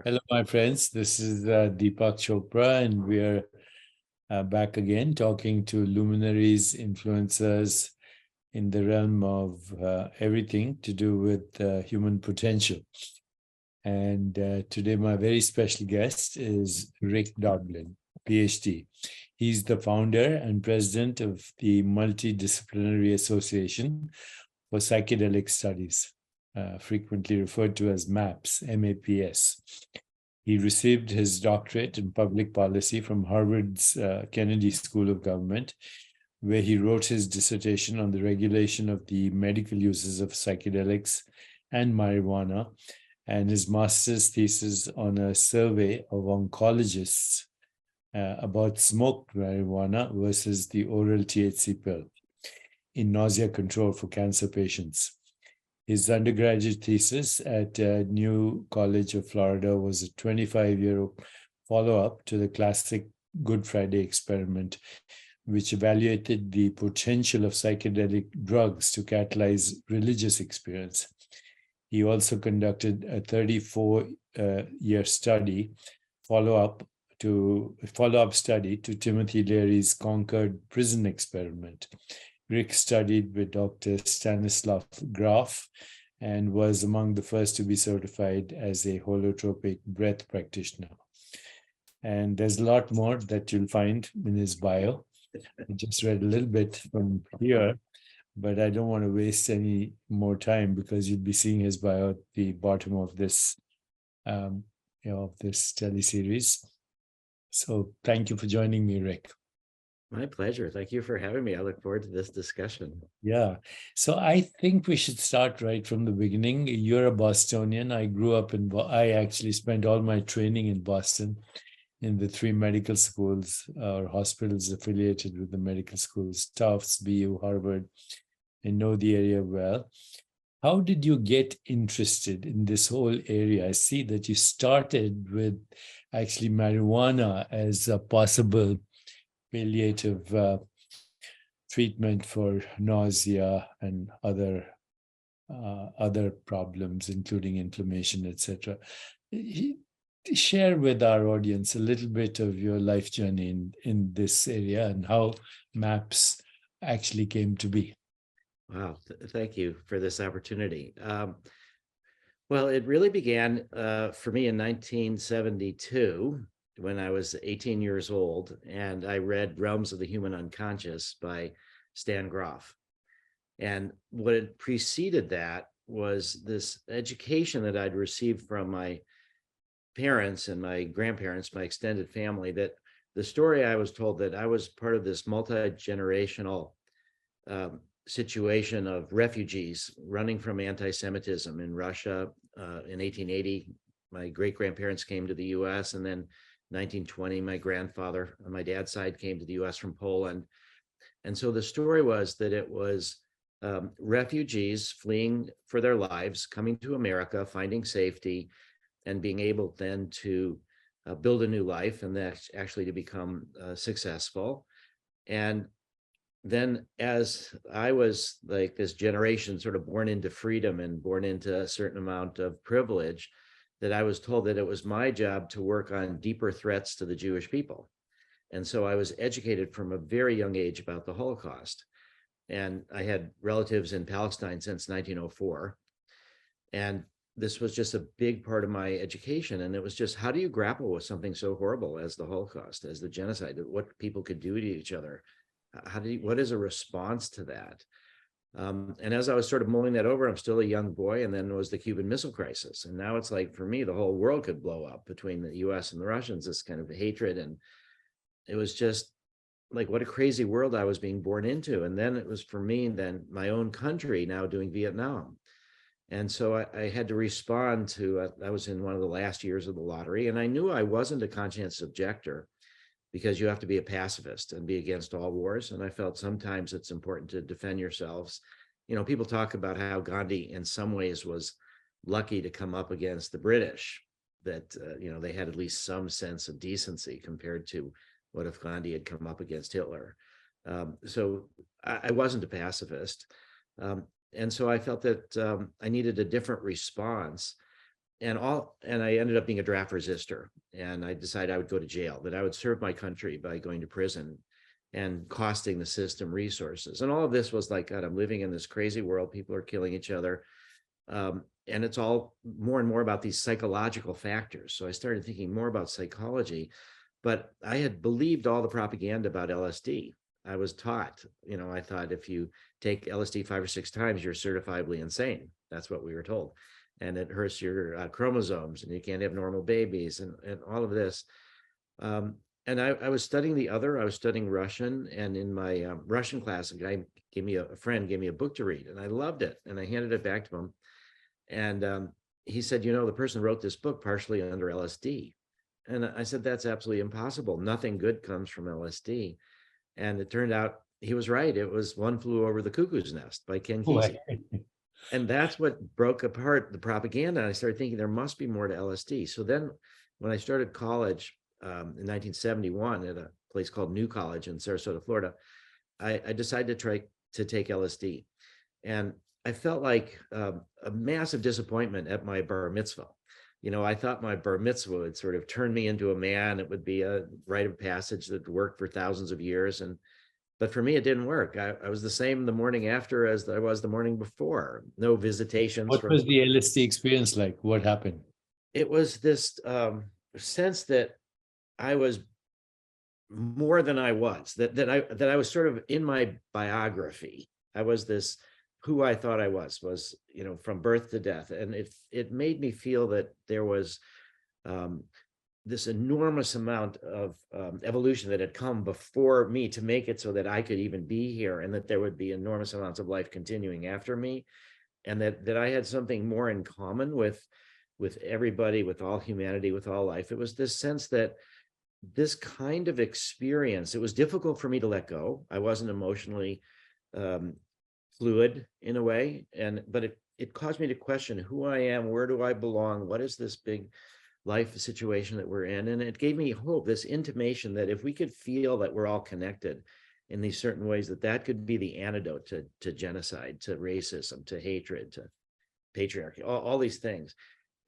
Hello, my friends. This is Deepak Chopra, and we are back again talking to luminaries, influencers in the realm of everything to do with human potential. And today, my very special guest is Rick Doblin, PhD. He's the founder and president of the Multidisciplinary Association for Psychedelic Studies, frequently referred to as MAPS, MAPS. He received his doctorate in public policy from Harvard's Kennedy School of Government, where he wrote his dissertation on the regulation of the medical uses of psychedelics and marijuana, and his master's thesis on a survey of oncologists about smoked marijuana versus the oral THC pill in nausea control for cancer patients. His undergraduate thesis at New College of Florida was a 25-year follow-up to the classic Good Friday experiment, which evaluated the potential of psychedelic drugs to catalyze religious experience. He also conducted a 34-year study, follow-up study to Timothy Leary's Concord prison experiment. Rick studied with Dr. Stanislav Graf and was among the first to be certified as a holotropic breath practitioner. And there's a lot more that you'll find in his bio. I just read a little bit from here, but I don't want to waste any more time because you'll be seeing his bio at the bottom of this, of this teleseries. So thank you for joining me, Rick. My pleasure. Thank you for having me. I look forward to this discussion. Yeah. So I think we should start right from the beginning. You're a Bostonian. I grew up I actually spent all my training in Boston in the three medical schools or hospitals affiliated with the medical schools, Tufts, BU, Harvard. I know the area well. How did you get interested in this whole area? I see that you started with actually marijuana as a possible palliative treatment for nausea and other problems, including inflammation, etc. Share with our audience a little bit of your life journey in this area and how MAPS actually came to be. Wow, thank you for this opportunity. Well, it really began for me in 1972. When I was 18 years old, and I read Realms of the Human Unconscious by Stan Grof. And what had preceded that was this education that I'd received from my parents and my grandparents, my extended family, that the story I was told that I was part of this multi-generational situation of refugees running from anti-Semitism in Russia in 1880. My great-grandparents came to the US, and then 1920, my grandfather on my dad's side came to the US from Poland. And so the story was that it was refugees fleeing for their lives, coming to America, finding safety, and being able then to build a new life and then actually to become successful. And then as I was like this generation sort of born into freedom and born into a certain amount of privilege, that I was told that it was my job to work on deeper threats to the Jewish people. And so I was educated from a very young age about the Holocaust. And I had relatives in Palestine since 1904. And this was just a big part of my education. And it was just, how do you grapple with something so horrible as the Holocaust, as the genocide, what people could do to each other? What is a response to that? And as I was sort of mulling that over, I'm still a young boy, and then was the Cuban Missile Crisis. And now it's like, for me, the whole world could blow up between the US and the Russians, this kind of hatred. And it was just like, what a crazy world I was being born into. And then it was for me, then my own country now doing Vietnam. And so I had to respond to, I was in one of the last years of the lottery, and I knew I wasn't a conscientious objector, because you have to be a pacifist and be against all wars. And I felt sometimes it's important to defend yourselves. You know, people talk about how Gandhi in some ways was lucky to come up against the British, that, they had at least some sense of decency compared to what if Gandhi had come up against Hitler. So I wasn't a pacifist. And so I felt that I needed a different response. and I ended up being a draft resistor, and I decided I would go to jail, that I would serve my country by going to prison and costing the system resources. And all of this was like, God, I'm living in this crazy world. People are killing each other. And it's all more and more about these psychological factors. So I started thinking more about psychology, but I had believed all the propaganda about LSD. I was taught, I thought if you take LSD 5 or 6 times, you're certifiably insane. That's what we were told. And it hurts your chromosomes and you can't have normal babies and all of this. And I was studying I was studying Russian, and in my Russian class, a friend gave me a book to read, and I loved it. And I handed it back to him. And he said, the person wrote this book partially under LSD. And I said, that's absolutely impossible. Nothing good comes from LSD. And it turned out he was right. It was One Flew Over the Cuckoo's Nest by Ken Kesey. And that's what broke apart the propaganda. I started thinking there must be more to LSD. So then when I started college in 1971 at a place called New College in Sarasota, Florida, I decided to try to take LSD. And I felt like a massive disappointment at my bar mitzvah. I thought my bar mitzvah would sort of turn me into a man. It would be a rite of passage that worked for thousands of years. But for me, it didn't work. I was the same the morning after as I was the morning before. No visitations. What was the LSD experience like? What happened? It was this sense that I was more than I was, that I was sort of in my biography. I was this who I thought I was, from birth to death. And it made me feel that there was this enormous amount of evolution that had come before me to make it so that I could even be here, and that there would be enormous amounts of life continuing after me, and that I had something more in common with everybody, with all humanity, with all life. It was this sense that this kind of experience, it was difficult for me to let go. I wasn't emotionally fluid in a way, but it caused me to question who I am, where do I belong, what is this big life situation that we're in. And it gave me hope, this intimation that if we could feel that we're all connected in these certain ways, that could be the antidote to genocide, to racism, to hatred, to patriarchy, all these things.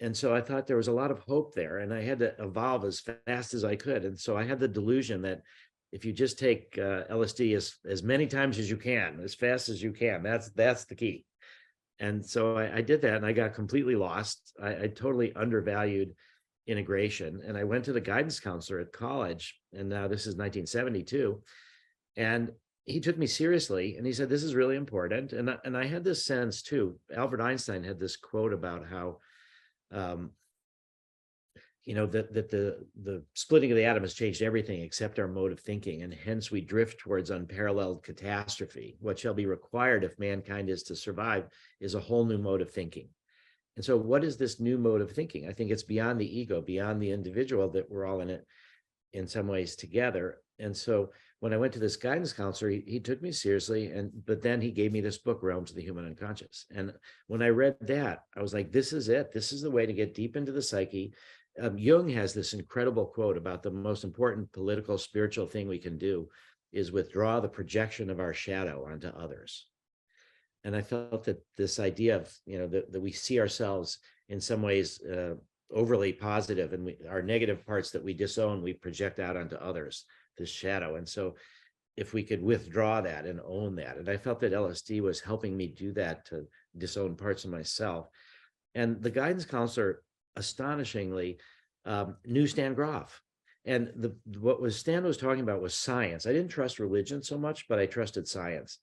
And so I thought there was a lot of hope there, and I had to evolve as fast as I could. And so I had the delusion that if you just take LSD as many times as you can, as fast as you can, that's the key. And so I did that, and I got completely lost. I totally undervalued integration. And I went to the guidance counselor at college, and now this is 1972. And he took me seriously, and he said, this is really important. And I had this sense too. Albert Einstein had this quote about how, that the splitting of the atom has changed everything except our mode of thinking, and hence we drift towards unparalleled catastrophe. What shall be required if mankind is to survive is a whole new mode of thinking. And so what is this new mode of thinking? I think it's beyond the ego, beyond the individual, that we're all in it in some ways together. And so when I went to this guidance counselor, he took me seriously, but then he gave me this book, Realms of the Human Unconscious. And when I read that, I was like, this is it. This is the way to get deep into the psyche. Jung has this incredible quote about the most important political, spiritual thing we can do is withdraw the projection of our shadow onto others. And I felt that this idea of, that we see ourselves in some ways overly positive, and our negative parts that we disown, we project out onto others, this shadow. And so if we could withdraw that and own that, and I felt that LSD was helping me do that, to disown parts of myself. And the guidance counselor, astonishingly, knew Stan Groff. And what Stan was talking about was science. I didn't trust religion so much, but I trusted science.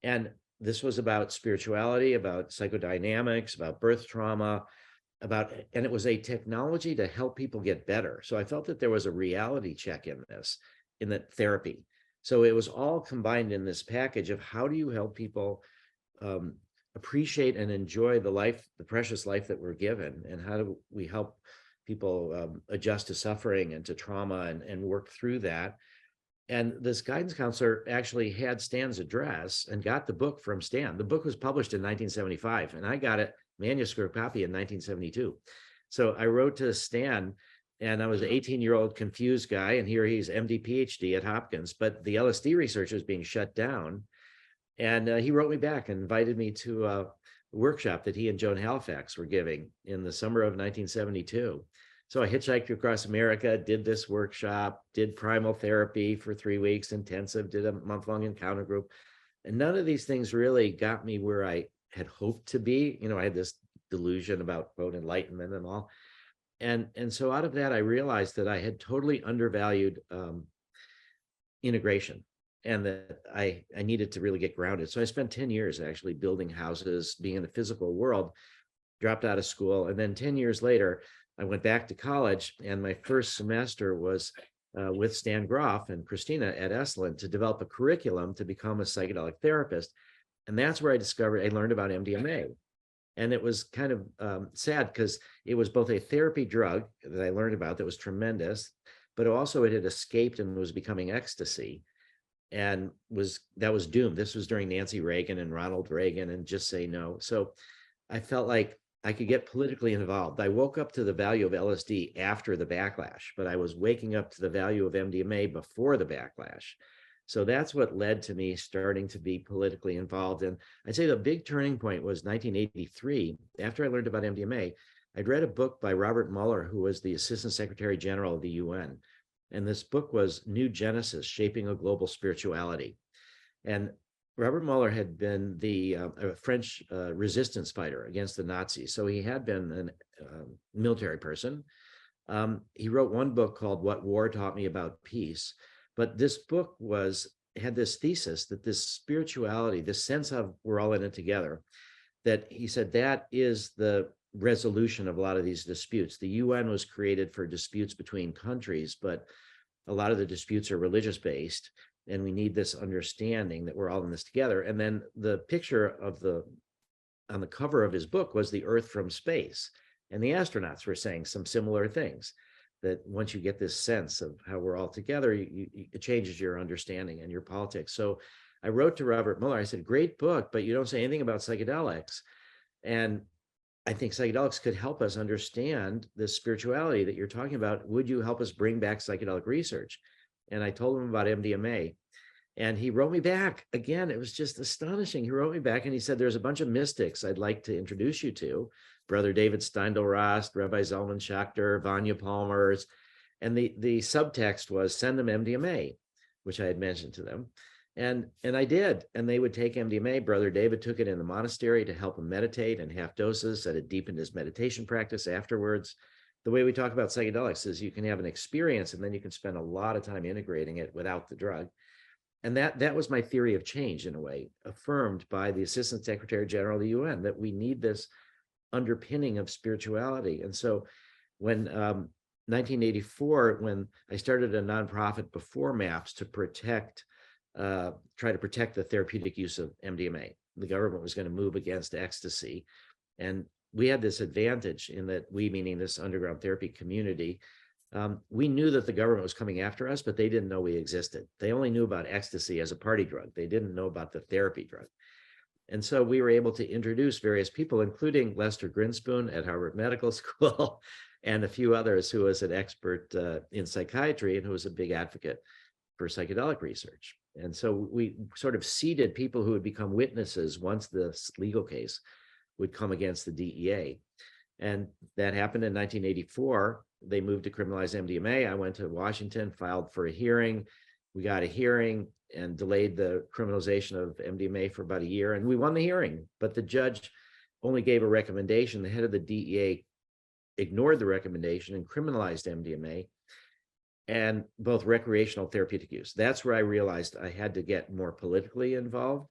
And this was about spirituality, about psychodynamics, about birth trauma, and it was a technology to help people get better. So I felt that there was a reality check in that therapy. So it was all combined in this package of how do you help people appreciate and enjoy the precious life that we're given, and how do we help people adjust to suffering and to trauma and work through that. And this guidance counselor actually had Stan's address and got the book from Stan. The book was published in 1975, and I got it manuscript copy in 1972. So I wrote to Stan, and I was an 18-year-old confused guy, and here he's MD, PhD at Hopkins, but the LSD research was being shut down. And he wrote me back and invited me to workshop that he and Joan Halifax were giving in the summer of 1972. So I hitchhiked across America, did this workshop, did primal therapy for 3 weeks, intensive, did a month-long encounter group. And none of these things really got me where I had hoped to be. You know, I had this delusion about quote enlightenment and all. And so out of that, I realized that I had totally undervalued integration, and that I needed to really get grounded. So I spent 10 years actually building houses, being in the physical world, dropped out of school. And then 10 years later, I went back to college, and my first semester was with Stan Groff and Christina at Esalen to develop a curriculum to become a psychedelic therapist. And that's where I learned about MDMA. And it was kind of sad because it was both a therapy drug that I learned about that was tremendous, but also it had escaped and was becoming ecstasy, and that was doomed. This was during Nancy Reagan and Ronald Reagan and Just Say No. So I felt like I could get politically involved. I woke up to the value of LSD after the backlash, but I was waking up to the value of MDMA before the backlash. So that's what led to me starting to be politically involved. And I'd say the big turning point was 1983. After I learned about MDMA, I'd read a book by Robert Mueller, who was the Assistant Secretary General of the UN. And this book was New Genesis, Shaping a Global Spirituality. And Robert Mueller had been the French resistance fighter against the Nazis. So he had been a military person. He wrote one book called What War Taught Me About Peace. But this book had this thesis that this spirituality, this sense of we're all in it together, that he said that is the resolution of a lot of these disputes. The UN was created for disputes between countries, but a lot of the disputes are religious based, and we need this understanding that we're all in this together. And then the picture on the cover of his book was the Earth from space, and the astronauts were saying some similar things, that once you get this sense of how we're all together, it changes your understanding and your politics. So I wrote to Robert Mueller. I said, great book, but you don't say anything about psychedelics. And I think psychedelics could help us understand this spirituality that you're talking about. Would you help us bring back psychedelic research? And I told him about MDMA. And he wrote me back. Again, it was just astonishing. He wrote me back and he said, there's a bunch of mystics I'd like to introduce you to. Brother David Steindl-Rast, Rabbi Zalman Schachter, Vanya Palmers. And the subtext was send them MDMA, which I had mentioned to them. And I did. And they would take MDMA. Brother David took it in the monastery to help him meditate in half doses, said it deepened his meditation practice afterwards. The way we talk about psychedelics is you can have an experience and then you can spend a lot of time integrating it without the drug. And that was my theory of change, in a way, affirmed by the Assistant Secretary General of the UN, that we need this underpinning of spirituality. And so when 1984, when I started a nonprofit before MAPS to try to protect the therapeutic use of MDMA, the government was going to move against ecstasy. And we had this advantage in that we, meaning this underground therapy community, we knew that the government was coming after us, but they didn't know we existed. They only knew about ecstasy as a party drug. They didn't know about the therapy drug. And so we were able to introduce various people, including Lester Grinspoon at Harvard Medical School, and a few others, who was an expert in psychiatry and who was a big advocate for psychedelic research. And so we sort of seeded people who would become witnesses once the legal case would come against the DEA. And that happened in 1984. They moved to criminalize MDMA. I went to Washington, filed for a hearing. We got a hearing and delayed the criminalization of MDMA for about a year. And we won the hearing, but the judge only gave a recommendation. The head of the DEA ignored the recommendation and criminalized MDMA and both recreational therapeutic use. That's where I realized I had to get more politically involved.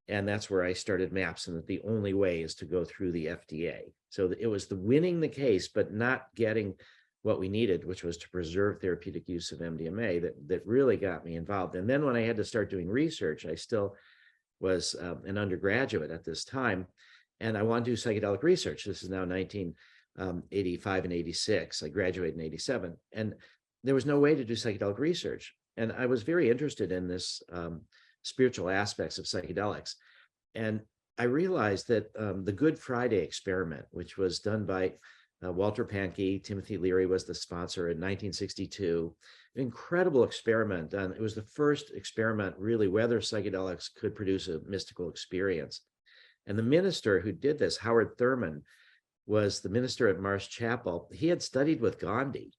And that's where I started MAPS, and that the only way is to go through the FDA. So it was the winning the case, but not getting what we needed, which was to preserve therapeutic use of MDMA, that really got me involved. And then when I had to start doing research, I still was an undergraduate at this time, and I wanted to do psychedelic research. This is now 1985 and 86. I graduated in 87, and there was no way to do psychedelic research. And I was very interested in this spiritual aspects of psychedelics. And I realized that the Good Friday experiment, which was done by Walter Pankey, Timothy Leary was the sponsor in 1962, an incredible experiment. And it was the first experiment really whether psychedelics could produce a mystical experience. And the minister who did this, Howard Thurman, was the minister at Marsh Chapel. He had studied with Gandhi,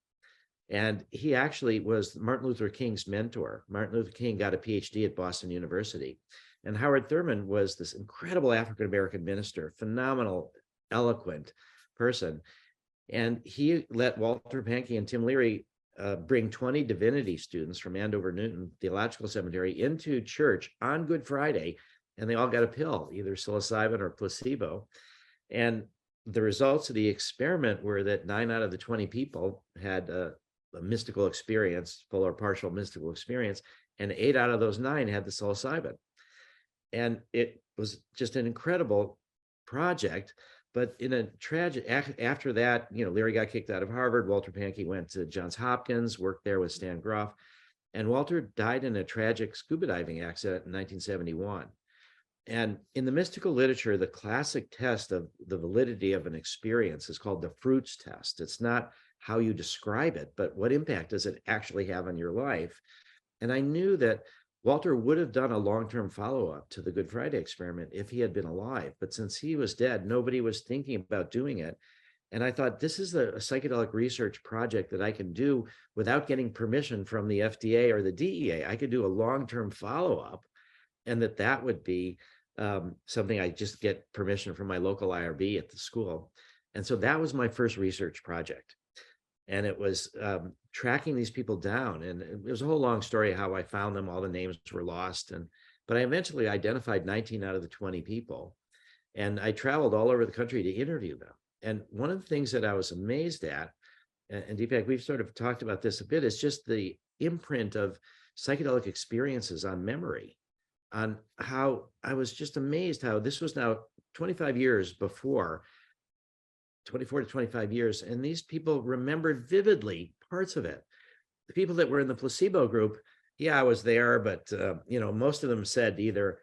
and he actually was Martin Luther King's mentor. Martin Luther King got a PhD at Boston University. And Howard Thurman was this incredible African-American minister, phenomenal, eloquent person. And he let Walter Pahnke and Tim Leary bring 20 divinity students from Andover Newton Theological Seminary into church on Good Friday, and they all got a pill, either psilocybin or placebo. And the results of the experiment were that 9 out of the 20 people had a mystical experience, full or partial mystical experience, and 8 out of those 9 had the psilocybin. And it was just an incredible project. But in a tragic, after that, Leary got kicked out of Harvard. Walter Pahnke went to Johns Hopkins, worked there with Stan Grof, and Walter died in a tragic scuba diving accident in 1971. And in the mystical literature, the classic test of the validity of an experience is called the Fruits test. It's not how you describe it, but what impact does it actually have on your life? And I knew that Walter would have done a long-term follow-up to the Good Friday experiment if he had been alive. But since he was dead, nobody was thinking about doing it. And I thought, this is a psychedelic research project that I can do without getting permission from the FDA or the DEA. I could do a long-term follow-up, and that would be something I just get permission from my local IRB at the school. And so that was my first research project. And it was tracking these people down. And it was a whole long story how I found them. All the names were lost. But I eventually identified 19 out of the 20 people. And I traveled all over the country to interview them. And one of the things that I was amazed at, and Deepak, we've sort of talked about this a bit, is just the imprint of psychedelic experiences on memory, on how I was just amazed how this was now 25 years before, 24 to 25 years, and these people remembered vividly parts of it. The people that were in the placebo group, yeah, I was there, but most of them said either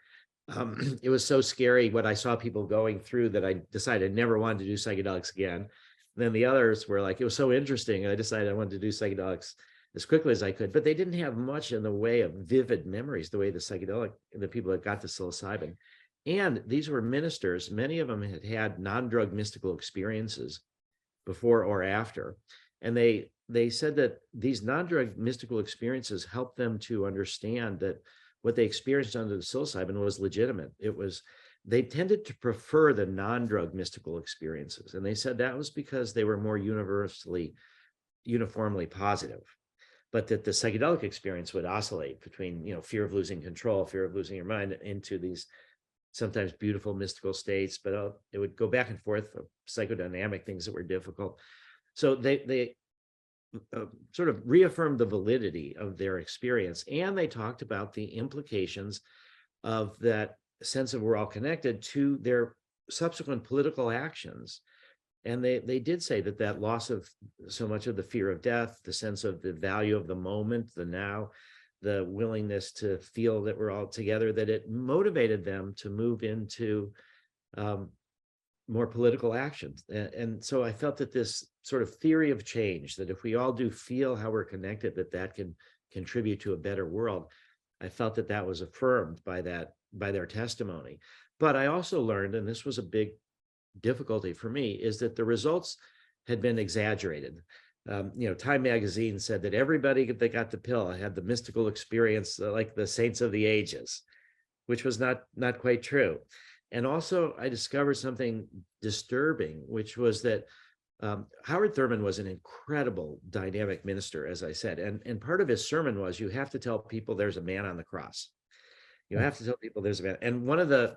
it was so scary what I saw people going through that I decided I never wanted to do psychedelics again. And then the others were like, it was so interesting, I decided I wanted to do psychedelics as quickly as I could, but they didn't have much in the way of vivid memories, the way the people that got the psilocybin. And these were ministers. Many of them had had non-drug mystical experiences before or after. And they said that these non-drug mystical experiences helped them to understand that what they experienced under the psilocybin was legitimate. They tended to prefer the non-drug mystical experiences. And they said that was because they were more uniformly positive, but that the psychedelic experience would oscillate between, fear of losing control, fear of losing your mind, into these sometimes beautiful mystical states, but it would go back and forth of psychodynamic things that were difficult. So they sort of reaffirmed the validity of their experience. And they talked about the implications of that sense of we're all connected to their subsequent political actions. And they did say that loss of so much of the fear of death, the sense of the value of the moment, the now, the willingness to feel that we're all together, that it motivated them to move into more political actions. And so I felt that this sort of theory of change, that if we all do feel how we're connected, that can contribute to a better world. I felt that was affirmed by their testimony. But I also learned, and this was a big difficulty for me, is that the results had been exaggerated. Time magazine said that everybody that got the pill had the mystical experience like the saints of the ages, which was not quite true. And also I discovered something disturbing, which was that Howard Thurman was an incredible dynamic minister, as I said, and part of his sermon was, you have to tell people there's a man on the cross. You have to tell people there's a man. And one of the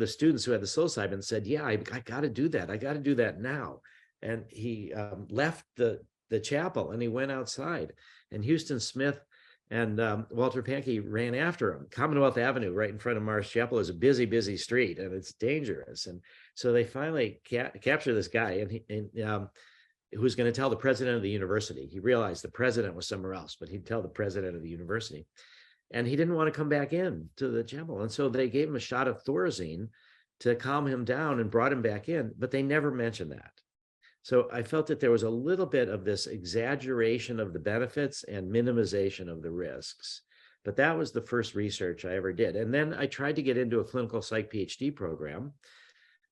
students who had the psilocybin said, yeah, I got to do that. I got to do that now. And he left the chapel and he went outside, and Houston Smith and Walter Pahnke ran after him. Commonwealth Avenue right in front of Marsh Chapel is a busy, busy street, and it's dangerous. And so they finally captured this guy, and who's going to tell the president of the university. He realized the president was somewhere else, but he'd tell the president of the university. And he didn't want to come back in to the chapel. And so they gave him a shot of Thorazine to calm him down and brought him back in, but they never mentioned that. So I felt that there was a little bit of this exaggeration of the benefits and minimization of the risks. But that was the first research I ever did. And then I tried to get into a clinical psych PhD program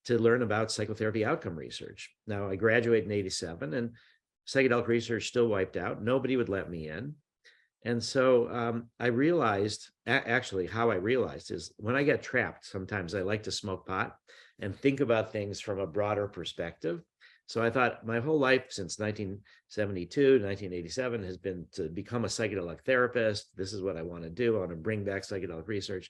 to learn about psychotherapy outcome research. Now, I graduated in 87 and psychedelic research still wiped out. Nobody would let me in. And so I realized, actually, how I realized is when I get trapped, sometimes I like to smoke pot and think about things from a broader perspective. So I thought my whole life since 1972, 1987 has been to become a psychedelic therapist. This is what I want to do. I want to bring back psychedelic research.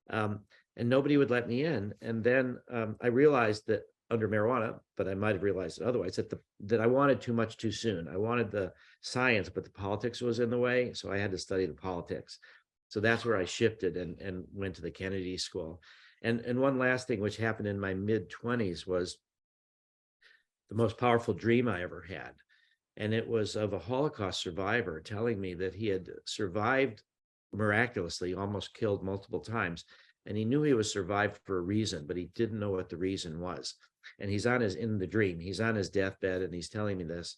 And nobody would let me in. And then I realized that under marijuana, but I might have realized it otherwise, that I wanted too much too soon. I wanted the science, but the politics was in the way. So I had to study the politics. So that's where I shifted and went to the Kennedy School. And one last thing, which happened in my mid-20s, was the most powerful dream I ever had. And it was of a Holocaust survivor telling me that he had survived miraculously, almost killed multiple times. And he knew he was survived for a reason, but he didn't know what the reason was. And he's in the dream, he's on his deathbed and he's telling me this.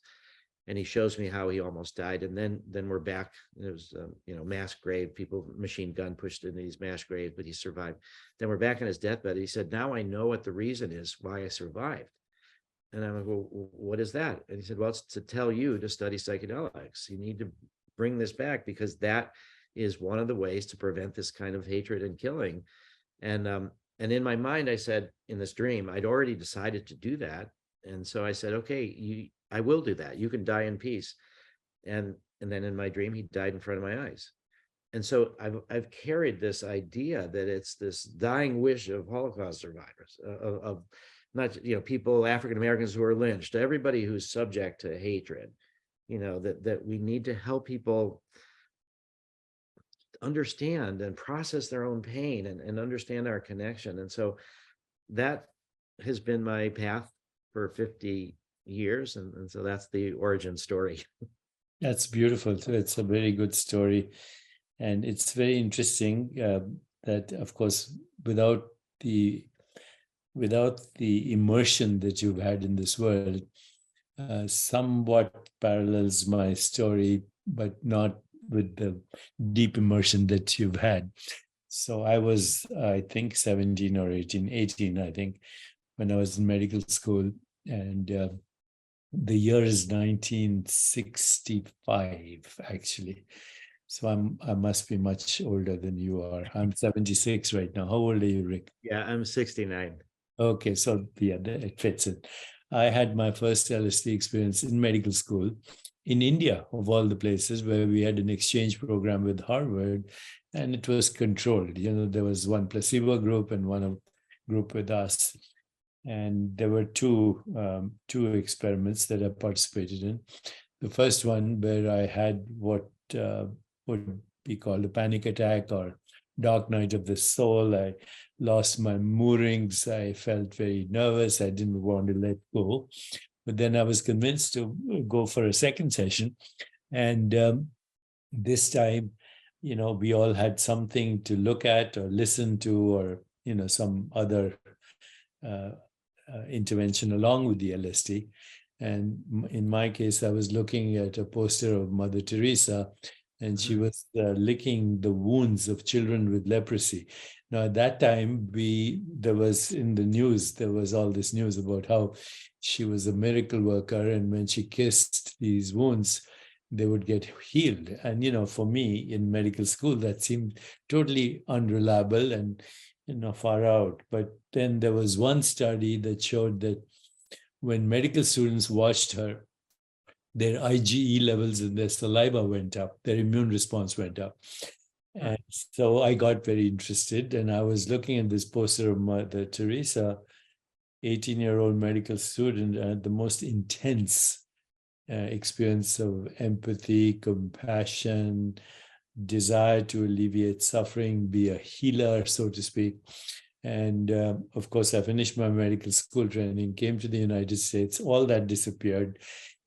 And he shows me how he almost died. And then we're back. It was, mass grave, people, machine gun pushed into these mass graves, but he survived. Then we're back on his deathbed. He said, now I know what the reason is why I survived. And I'm like, well, what is that? And he said, well, it's to tell you to study psychedelics. You need to bring this back because that is one of the ways to prevent this kind of hatred and killing. And in my mind, I said, in this dream, I'd already decided to do that. And so I said, okay, I will do that. You can die in peace. And then in my dream, he died in front of my eyes. And so I've carried this idea that it's this dying wish of Holocaust survivors, of not, people, African Americans who are lynched, everybody who's subject to hatred, that we need to help people understand and process their own pain and understand our connection. And so that has been my path for 50 years. And so that's the origin story. That's beautiful. It's a very good story. And it's very interesting that, of course, without the immersion that you've had in this world, somewhat parallels my story, but not with the deep immersion that you've had. So I was, I think, 17 or 18, I think, when I was in medical school. And the year is 1965, actually. So I must be much older than you are. I'm 76 right now. How old are you, Rick? Yeah, I'm 69. Okay, so yeah, it fits it. I had my first LSD experience in medical school in India, of all the places, where we had an exchange program with Harvard, and it was controlled. There was one placebo group and one group with us. And there were two experiments that I participated in. The first one where I had what would be called a panic attack or dark night of the soul. I lost my moorings. I felt very nervous. I didn't want to let go. But then I was convinced to go for a second session. And this time, we all had something to look at or listen to, or, some other intervention along with the LSD. And in my case, I was looking at a poster of Mother Teresa, and she was licking the wounds of children with leprosy. Now, at that time, there was in the news, there was all this news about how she was a miracle worker, and when she kissed these wounds, they would get healed. And, for me in medical school, that seemed totally unreliable and, far out. But then there was one study that showed that when medical students watched her, their IgE levels in their saliva went up, their immune response went up. And so I got very interested, and I was looking at this poster of Mother Teresa, 18-year-old medical student, and the most intense experience of empathy, compassion, desire to alleviate suffering, be a healer, so to speak. And of course, I finished my medical school training, came to the United States, all that disappeared.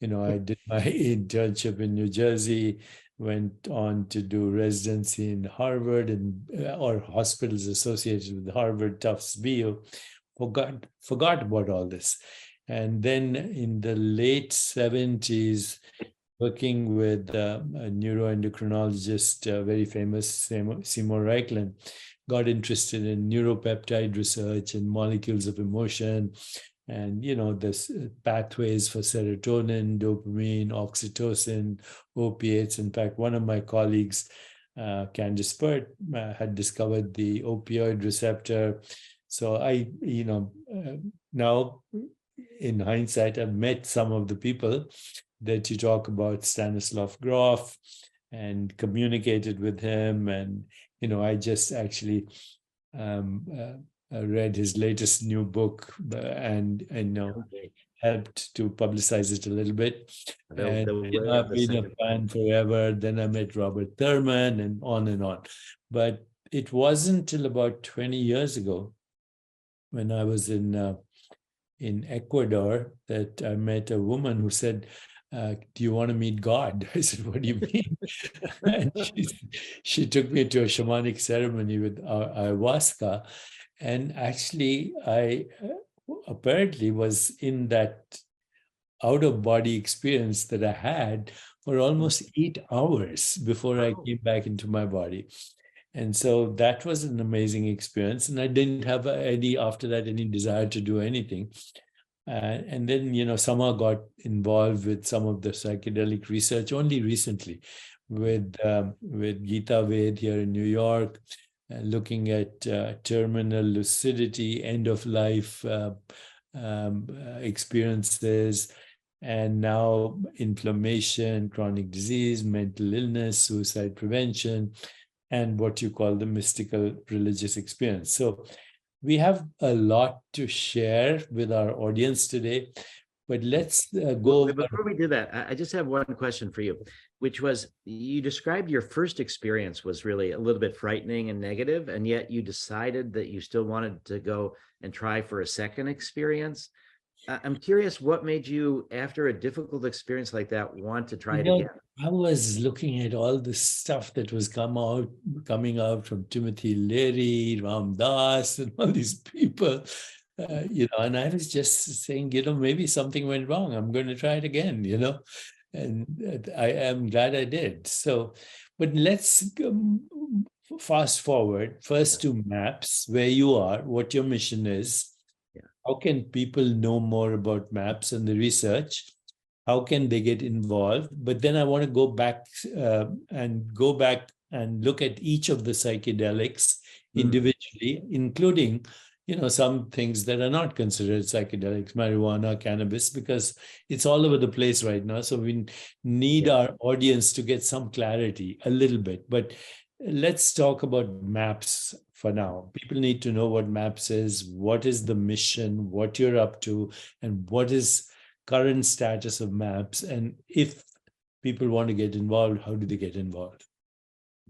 I did my internship in New Jersey, went on to do residency in Harvard or hospitals associated with Harvard, Tufts, BU, forgot about all this. And then in the late 70s, working with a neuroendocrinologist, very famous, Seymour Reichland, got interested in neuropeptide research and molecules of emotion, and this pathways for serotonin, dopamine, oxytocin, opiates. In fact, one of my colleagues, Candice Pert, had discovered the opioid receptor. So I, now in hindsight, I've met some of the people that you talk about, Stanislav Grof, and communicated with him. And, I just actually read his latest new book and helped to publicize it a little bit. And I've been a fan forever. Then I met Robert Thurman and on and on. But it wasn't till about 20 years ago when I was in Ecuador that I met a woman who said, do you want to meet God? I said, what do you mean? And she took me to a shamanic ceremony with ayahuasca. And actually, I apparently was in that out-of-body experience that I had for almost 8 hours before I came back into my body. And so that was an amazing experience. And I didn't have after that, any desire to do anything. And then, somehow got involved with some of the psychedelic research only recently with Geeta Ved here in New York, looking at terminal lucidity, end of life experiences, and now inflammation, chronic disease, mental illness, suicide prevention, and what you call the mystical religious experience. So we have a lot to share with our audience today, but let's go. Before we do that, I just have one question for you, which was, you described your first experience was really a little bit frightening and negative, and yet you decided that you still wanted to go and try for a second experience. I'm curious, what made you, after a difficult experience like that, want to try it again? I was looking at all the stuff that was coming out from Timothy Leary, Ram Dass, and all these people, and I was just saying, maybe something went wrong. I'm going to try it again, and I am glad I did. So, but let's fast forward first to MAPS, where you are, what your mission is. How can people know more about MAPS and the research? How can they get involved? But then I want to go back and look at each of the psychedelics individually, including, some things that are not considered psychedelics, marijuana, cannabis, because it's all over the place right now. So we need our audience to get some clarity a little bit. But let's talk about MAPS for now. People need to know what MAPS is, what is the mission, what you're up to, and what is current status of MAPS. And if people want to get involved, how do they get involved?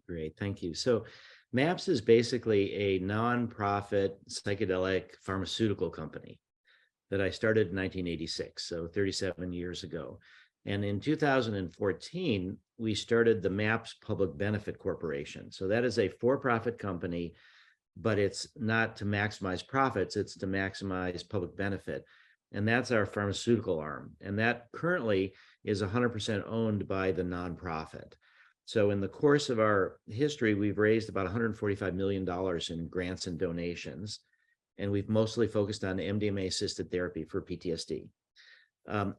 Great, thank you. So MAPS is basically a nonprofit psychedelic pharmaceutical company that I started in 1986, so 37 years ago. And in 2014, we started the MAPS Public Benefit Corporation. So that is a for-profit company, but it's not to maximize profits, it's to maximize public benefit. And that's our pharmaceutical arm. And that currently is 100% owned by the nonprofit. So in the course of our history, we've raised about $145 million in grants and donations. And we've mostly focused on MDMA assisted therapy for PTSD.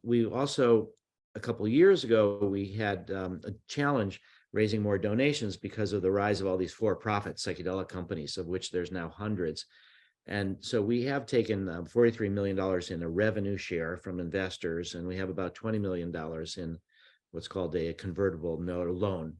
We also, a couple of years ago, we had a challenge raising more donations because of the rise of all these for-profit psychedelic companies, of which there's now hundreds. And so we have taken $43 million in a revenue share from investors, and we have about $20 million in what's called a convertible note, a loan,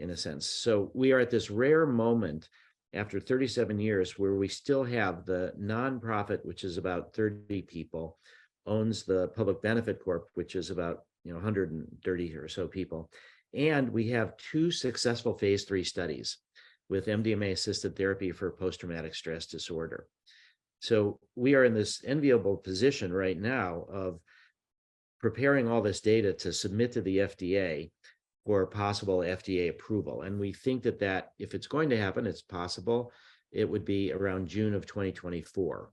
in a sense. So we are at this rare moment after 37 years where we still have the nonprofit, which is about 30 people, owns the Public Benefit Corp, which is about 130 or so people. And we have 2 successful phase 3 studies with MDMA assisted therapy for post-traumatic stress disorder. So we are in this enviable position right now of preparing all this data to submit to the FDA for possible FDA approval. And we think that if it's going to happen, it's possible, it would be around June of 2024.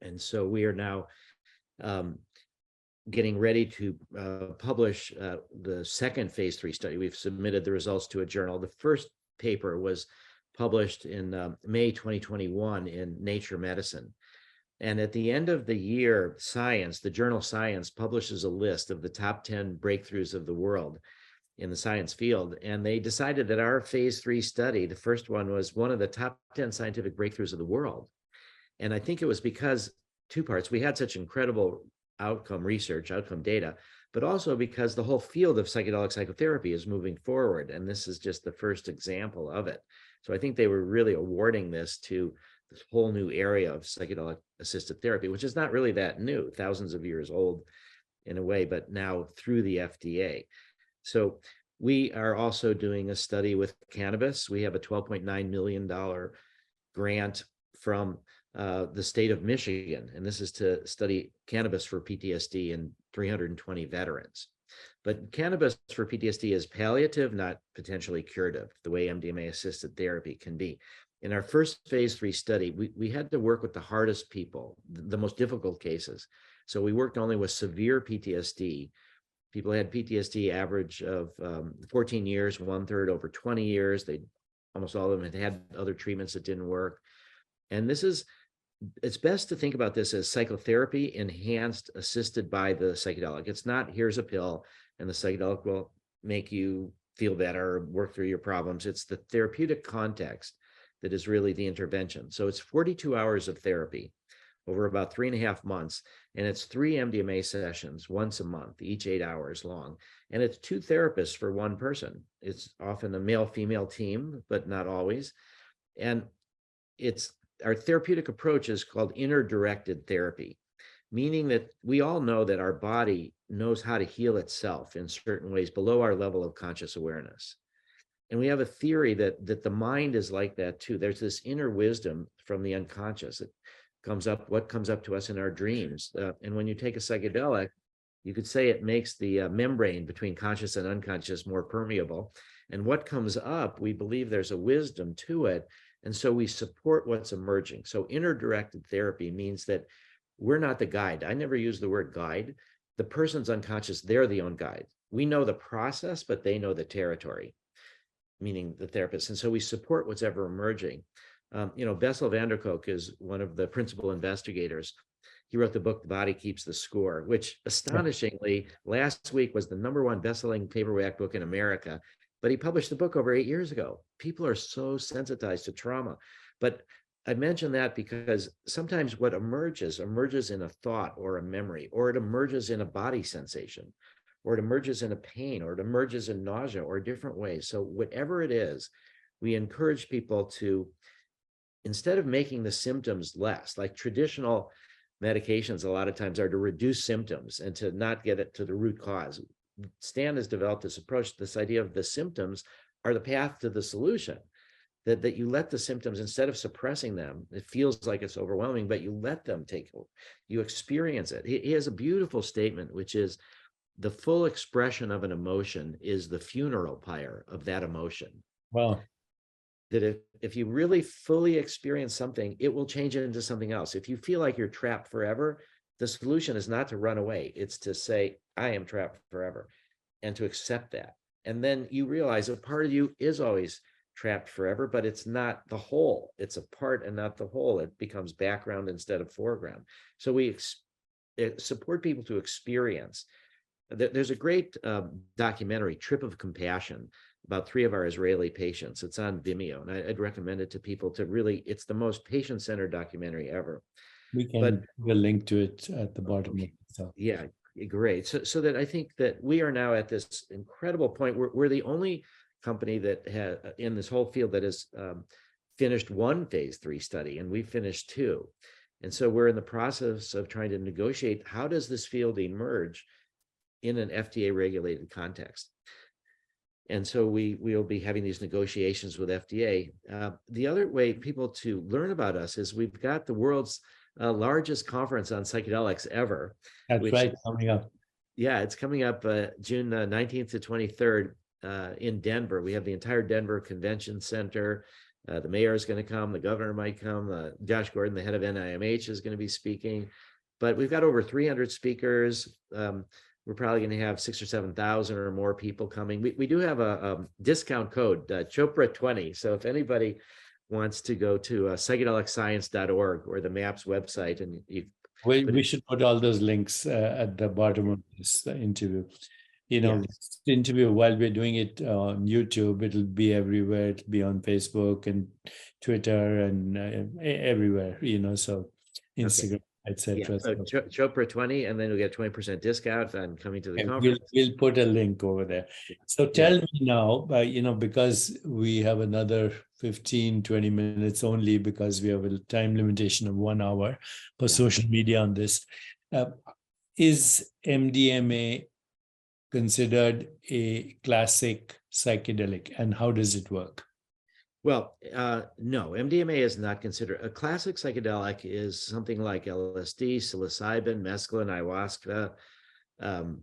And so we are now getting ready to publish the second phase 3 study. We've submitted the results to a journal. The first paper was published in May 2021 in Nature Medicine. And at the end of the year, Science, the journal Science, publishes a list of the top 10 breakthroughs of the world in the science field. And they decided that our phase 3 study, the first one, was one of the top 10 scientific breakthroughs of the world. And I think it was because two parts. We had such incredible outcome research, outcome data, but also because the whole field of psychedelic psychotherapy is moving forward. And this is just the first example of it. So I think they were really awarding this to this whole new area of psychedelic assisted therapy, which is not really that new, thousands of years old in a way, but now through the FDA. So we are also doing a study with cannabis. We have a $12.9 million grant from the state of Michigan, and this is to study cannabis for PTSD in 320 veterans. But cannabis for PTSD is palliative, not potentially curative, the way MDMA assisted therapy can be. In our first phase 3 study, we had to work with the hardest people, the most difficult cases. So we worked only with severe PTSD. People had PTSD average of 14 years, 1/3 over 20 years. Almost all of them had other treatments that didn't work. And it's best to think about this as psychotherapy enhanced, assisted by the psychedelic. It's not, here's a pill and the psychedelic will make you feel better, work through your problems. It's the therapeutic context that is really the intervention. So it's 42 hours of therapy over about 3.5 months. And it's 3 MDMA sessions once a month, each 8 hours long. And it's 2 therapists for one person. It's often a male-female team, but not always. And our therapeutic approach is called inner-directed therapy, meaning that we all know that our body knows how to heal itself in certain ways below our level of conscious awareness. And we have a theory that the mind is like that too. There's this inner wisdom from the unconscious that what comes up to us in our dreams. And when you take a psychedelic, you could say it makes the membrane between conscious and unconscious more permeable. And what comes up, we believe there's a wisdom to it. And so we support what's emerging. So inner-directed therapy means that we're not the guide. I never use the word guide. The person's unconscious, they're the own guide. We know the process, but they know the territory, meaning the therapist. And so we support what's ever emerging. Bessel van der Kolk is one of the principal investigators. He wrote the book, The Body Keeps the Score, which astonishingly last week was the #1 best-selling paperback book in America. But he published the book over 8 years ago. People are so sensitized to trauma. But I mention that because sometimes what emerges in a thought or a memory, or it emerges in a body sensation, or it emerges in a pain, or it emerges in nausea, or different ways. So whatever it is, we encourage people to, instead of making the symptoms less, like traditional medications a lot of times are to reduce symptoms and to not get it to the root cause. Stan has developed this approach, this idea of the symptoms are the path to the solution, that you let the symptoms, instead of suppressing them, it feels like it's overwhelming, but you let them take over, you experience it. He has a beautiful statement, which is the full expression of an emotion is the funeral pyre of that emotion. Wow. That if you really fully experience something, it will change it into something else. If you feel like you're trapped forever, the solution is not to run away. It's to say, I am trapped forever, and to accept that. And then you realize a part of you is always trapped forever, but it's not the whole. It's a part and not the whole. It becomes background instead of foreground. So we support people to experience. There's a great documentary, Trip of Compassion, about 3 of our Israeli patients. It's on Vimeo, and I'd recommend it to people to really, it's the most patient-centered documentary ever. We can put a link to it at the bottom of the stuff. Yeah, great. So that I think that we are now at this incredible point. We're the only company that has, in this whole field, that has finished 1 phase 3 study, and we finished 2. And so we're in the process of trying to negotiate, how does this field emerge in an FDA regulated context? And so we will be having these negotiations with FDA. The other way people to learn about us is we've got the world's largest conference on psychedelics ever. That's right, coming up. Yeah, it's coming up June 19th to 23rd in Denver. We have the entire Denver Convention Center. The mayor is going to come. The governor might come. Josh Gordon, the head of NIMH, is going to be speaking. but we've got over 300 speakers. We're probably going to have 6,000 or 7,000 or more people coming. We do have a discount code, Chopra 20. So if anybody wants to go to psychedelicscience.org or the MAPS website, and we should put all those links at the bottom of this interview. This interview, while we're doing it on YouTube, it'll be everywhere. It'll be on Facebook and Twitter and everywhere, so Instagram. Okay. Etc. So Chopra 20, and then you'll get 20% discount on coming to the conference. We'll put a link over there. So tell me now, because we have another 15, 20 minutes only, because we have a time limitation of 1 hour for social media on this. Is MDMA considered a classic psychedelic, and how does it work? Well, no, MDMA is not considered a classic psychedelic. Is something like LSD, psilocybin, mescaline, ayahuasca,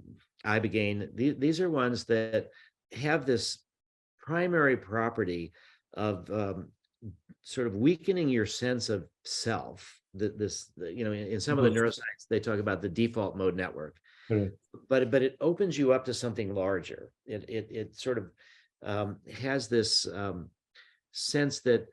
ibogaine. These are ones that have this primary property of sort of weakening your sense of self. In some of the neuroscience, they talk about the default mode network. Correct. But it opens you up to something larger. It sort of has this sense that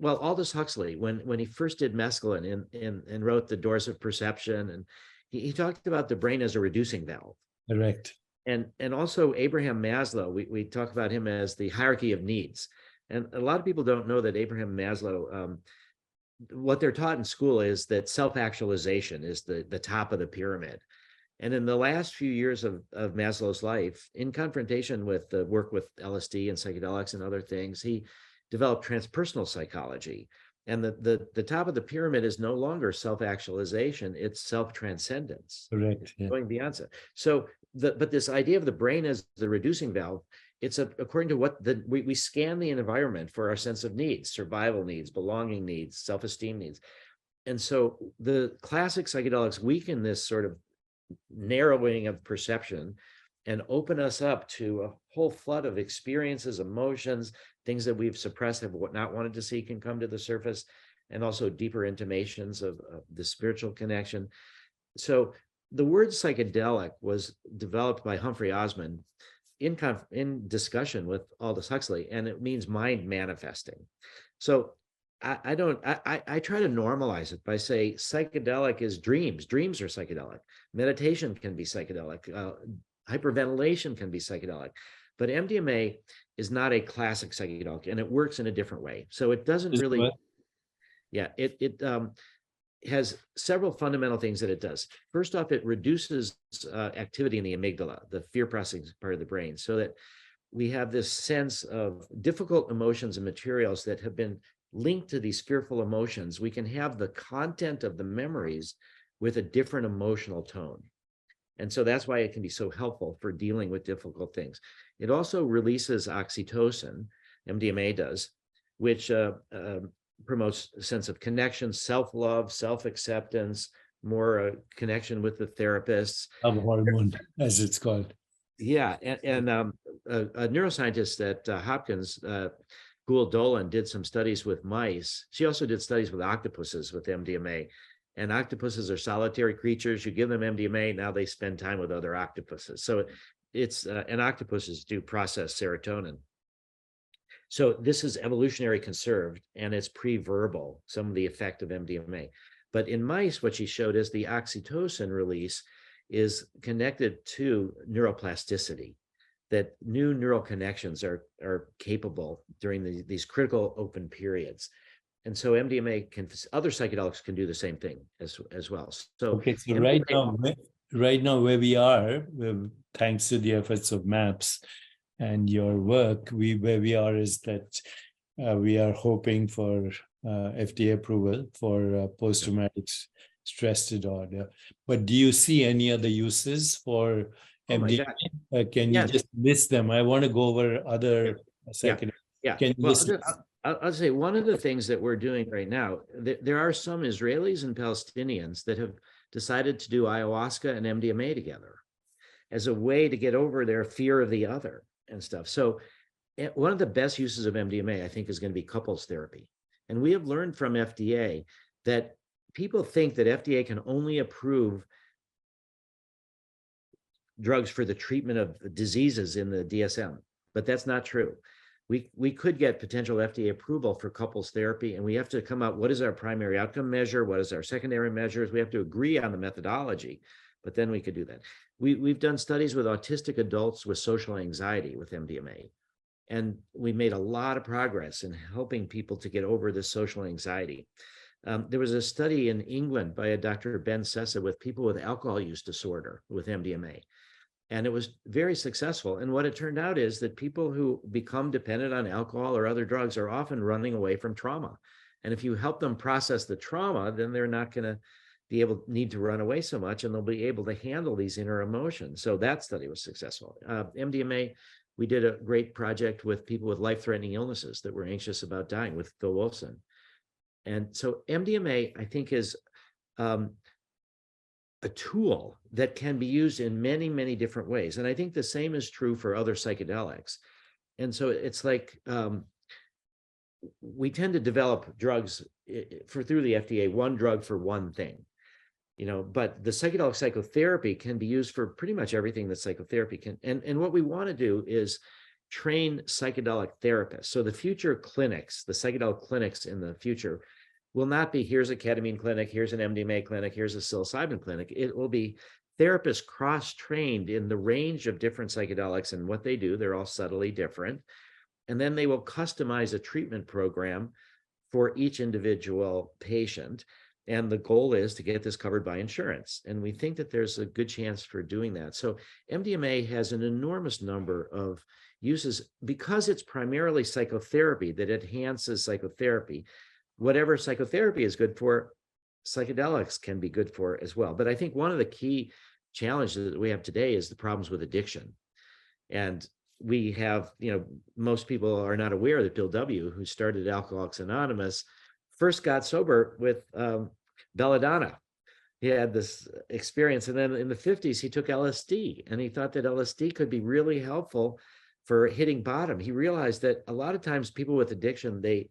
Aldous Huxley, when he first did mescaline and wrote The Doors of Perception, and he talked about the brain as a reducing valve. Correct. And also Abraham Maslow, we talk about him as the hierarchy of needs. And a lot of people don't know that Abraham Maslow, what they're taught in school is that self-actualization is the top of the pyramid. And in the last few years of Maslow's life, in confrontation with the work with LSD and psychedelics and other things, he developed transpersonal psychology. And the top of the pyramid is no longer self-actualization, it's self-transcendence. Correct. Yeah. Going beyond that. So, but this idea of the brain as the reducing valve, it's according to what we scan the environment for our sense of needs, survival needs, belonging needs, self-esteem needs. And so the classic psychedelics weaken this sort of narrowing of perception and open us up to a whole flood of experiences, emotions, things that we've suppressed, have not wanted to see, can come to the surface, and also deeper intimations of the spiritual connection. So the word psychedelic was developed by Humphrey Osmond in discussion with Aldous Huxley, and it means mind manifesting. So I try to normalize it by saying psychedelic is dreams. Dreams are psychedelic. Meditation can be psychedelic. Hyperventilation can be psychedelic. But MDMA is not a classic psychedelic, and it works in a different way. So it doesn't really, it has several fundamental things that it does. First off, it reduces activity in the amygdala, the fear processing part of the brain, so that we have this sense of difficult emotions and materials that have been linked to these fearful emotions. We can have the content of the memories with a different emotional tone. And so that's why it can be so helpful for dealing with difficult things. It also releases oxytocin, MDMA does, which promotes a sense of connection, self-love, self-acceptance, more connection with the therapists. Love hormone, as it's called. Yeah, and a neuroscientist at Hopkins, Doblin, did some studies with mice. She also did studies with octopuses with MDMA. And octopuses are solitary creatures. You give them MDMA, now they spend time with other octopuses. So it's, and octopuses do process serotonin. So this is evolutionary conserved, and it's pre-verbal, some of the effect of MDMA. But in mice, what she showed is the oxytocin release is connected to neuroplasticity, that new neural connections are capable during these critical open periods. And so MDMA other psychedelics can do the same thing as well. So, okay, so MDMA, right now where we are, thanks to the efforts of MAPS and your work, where we are is that we are hoping for FDA approval for post-traumatic stress disorder. But do you see any other uses for MDMA? Can you just list them? I want to go over other psychedelics. Yeah. Can you list them? I'll say one of the things that we're doing right now, there are some Israelis and Palestinians that have decided to do ayahuasca and MDMA together as a way to get over their fear of the other and stuff. So one of the best uses of MDMA, I think, is going to be couples therapy. And we have learned from FDA that people think that FDA can only approve drugs for the treatment of diseases in the DSM, but that's not true. We could get potential FDA approval for couples therapy, and we have to come out, what is our primary outcome measure? What is our secondary measures? We have to agree on the methodology, but then we could do that. We've done studies with autistic adults with social anxiety with MDMA, and we made a lot of progress in helping people to get over this social anxiety. There was a study in England by a Dr. Ben Sessa with people with alcohol use disorder with MDMA. And it was very successful. And what it turned out is that people who become dependent on alcohol or other drugs are often running away from trauma. And if you help them process the trauma, then they're not going to need to run away so much, and they'll be able to handle these inner emotions. So that study was successful. MDMA, we did a great project with people with life-threatening illnesses that were anxious about dying with Phil Wilson. And so MDMA, I think, is a tool that can be used in many, many different ways. And I think the same is true for other psychedelics. And so it's like we tend to develop drugs through the FDA, one drug for one thing, but the psychedelic psychotherapy can be used for pretty much everything that psychotherapy can. And what we want to do is train psychedelic therapists. So the future clinics, the psychedelic clinics in the future, will not be, here's a ketamine clinic, here's an MDMA clinic, here's a psilocybin clinic. It will be therapists cross-trained in the range of different psychedelics and what they do. They're all subtly different. And then they will customize a treatment program for each individual patient. And the goal is to get this covered by insurance. And we think that there's a good chance for doing that. So MDMA has an enormous number of uses because it's primarily psychotherapy that enhances psychotherapy. Whatever psychotherapy is good for, psychedelics can be good for as well. But I think one of the key challenges that we have today is the problems with addiction. And we have, most people are not aware that Bill W., who started Alcoholics Anonymous, first got sober with belladonna. He had this experience. And then in the 50s, he took LSD, and he thought that LSD could be really helpful for hitting bottom. He realized that a lot of times people with addiction, they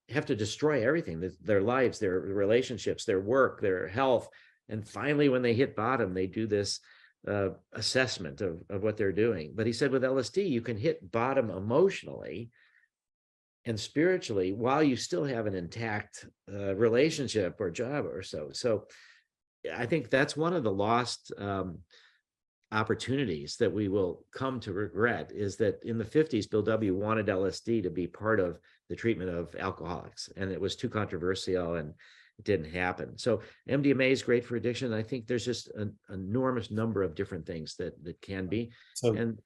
have to destroy everything, their lives, their relationships, their work, their health. And finally, when they hit bottom, they do this assessment of what they're doing. But he said with LSD, you can hit bottom emotionally and spiritually while you still have an intact relationship or job or so. So I think that's one of the lost opportunities that we will come to regret, is that in the 50s, Bill W. wanted LSD to be part of the treatment of alcoholics, and it was too controversial and it didn't happen. So MDMA is great for addiction. I think there's just an enormous number of different things that can be. So and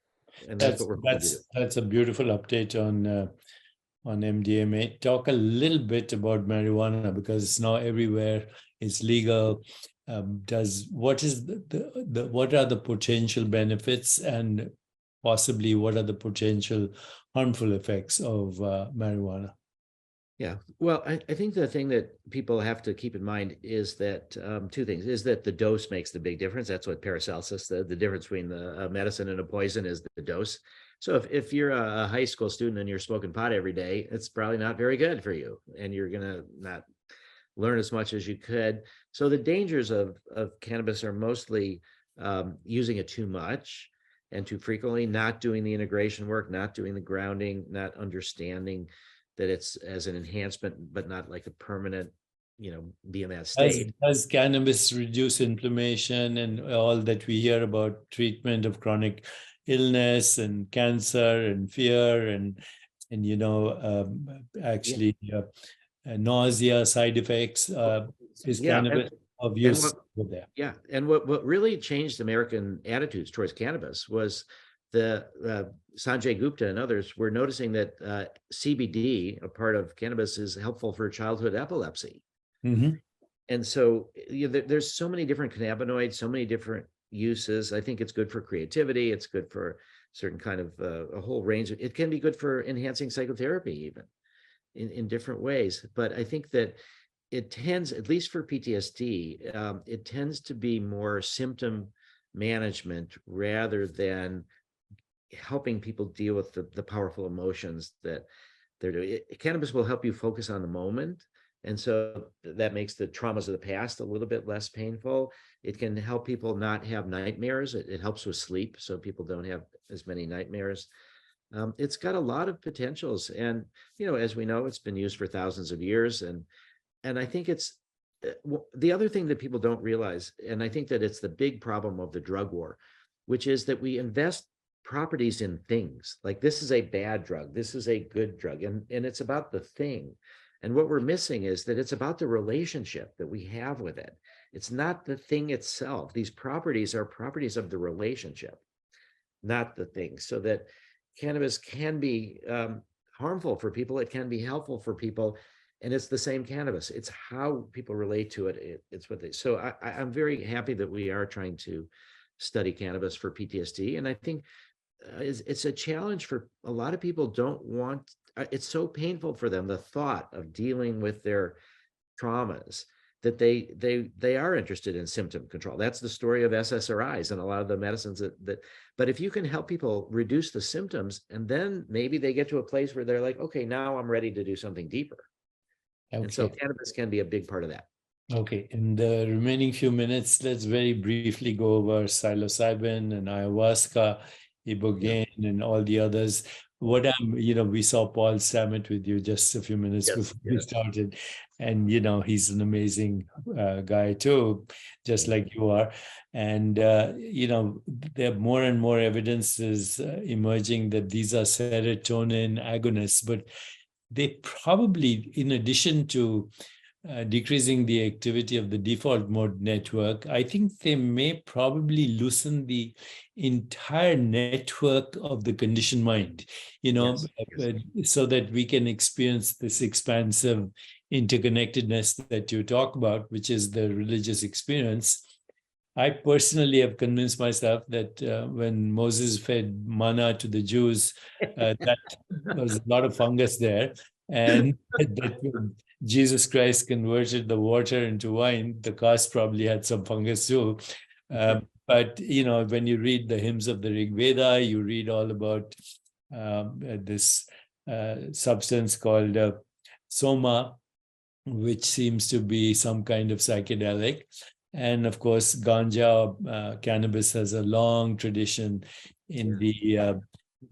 that's what we're going to do. That's a beautiful update on MDMA. Talk a little bit about marijuana, because it's now everywhere. It's legal. What are the potential benefits, and possibly what are the potential harmful effects of marijuana? Yeah, well, I think the thing that people have to keep in mind is that two things, is that the dose makes the big difference. That's what Paracelsus, the difference between the medicine and a poison is the dose. So if you're a high school student and you're smoking pot every day, it's probably not very good for you, and you're gonna not learn as much as you could. So the dangers of cannabis are mostly using it too much and too frequently, not doing the integration work, not doing the grounding, not understanding that it's as an enhancement, but not like a permanent, BMS state. Does cannabis reduce inflammation and all that we hear about treatment of chronic illness and cancer and fear and nausea side effects? Is cannabis of use there? Yeah, and what really changed American attitudes towards cannabis was the Sanjay Gupta and others were noticing that CBD, a part of cannabis, is helpful for childhood epilepsy. Mm-hmm. And so there's so many different cannabinoids, so many different uses. I think it's good for creativity. It's good for certain kind of a whole range. It can be good for enhancing psychotherapy even in different ways. But I think that it tends, at least for PTSD, it tends to be more symptom management rather than helping people deal with the powerful emotions that they're doing. Cannabis will help you focus on the moment, And so that makes the traumas of the past a little bit less painful. It can help people not have nightmares. It helps with sleep, so people don't have as many nightmares. It's got a lot of potentials, and as we know, it's been used for thousands of years. And I think it's the other thing that people don't realize, and I think that it's the big problem of the drug war, which is that we invest properties in things. Like, this is a bad drug, this is a good drug, and it's about the thing. And what we're missing is that it's about the relationship that we have with it. It's not the thing itself. These properties are properties of the relationship, not the thing. So that cannabis can be harmful for people, it can be helpful for people, and it's the same cannabis. It's how people relate to it. It's what they. So I'm very happy that we are trying to study cannabis for PTSD, and I think it's a challenge for a lot of people. Don't want. It's so painful for them, the thought of dealing with their traumas, that they are interested in symptom control. That's the story of SSRIs and a lot of the medicines that. But if you can help people reduce the symptoms, and then maybe they get to a place where they're like, okay, now I'm ready to do something deeper. Okay. And so cannabis can be a big part of that. Okay, in the remaining few minutes, let's very briefly go over psilocybin and ayahuasca, ibogaine, and all the others. What we saw Paul Stammet with you just a few minutes before we started, and he's an amazing guy too, just like you are. And there are more and more evidences emerging that these are serotonin agonists, but they probably, in addition to decreasing the activity of the default mode network, I think they may probably loosen the entire network of the conditioned mind, so that we can experience this expansive interconnectedness that you talk about, which is the religious experience. I personally have convinced myself that when Moses fed manna to the Jews, that was a lot of fungus there. And that when Jesus Christ converted the water into wine, the cast probably had some fungus too. But, when you read the hymns of the Rig Veda, you read all about this substance called soma, which seems to be some kind of psychedelic. And of course, ganja, cannabis has a long tradition in the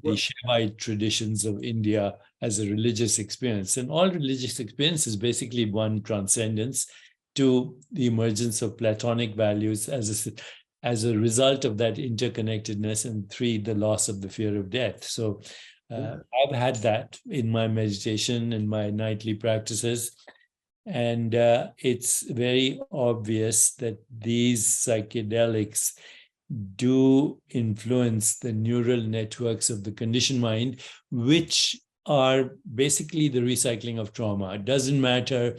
Shaivite traditions of India as a religious experience. And all religious experience is basically one, transcendence, two, the emergence of Platonic values as a result of that interconnectedness, and three, the loss of the fear of death. So I've had that in my meditation and my nightly practices. And it's very obvious that these psychedelics do influence the neural networks of the conditioned mind, which are basically the recycling of trauma. It doesn't matter,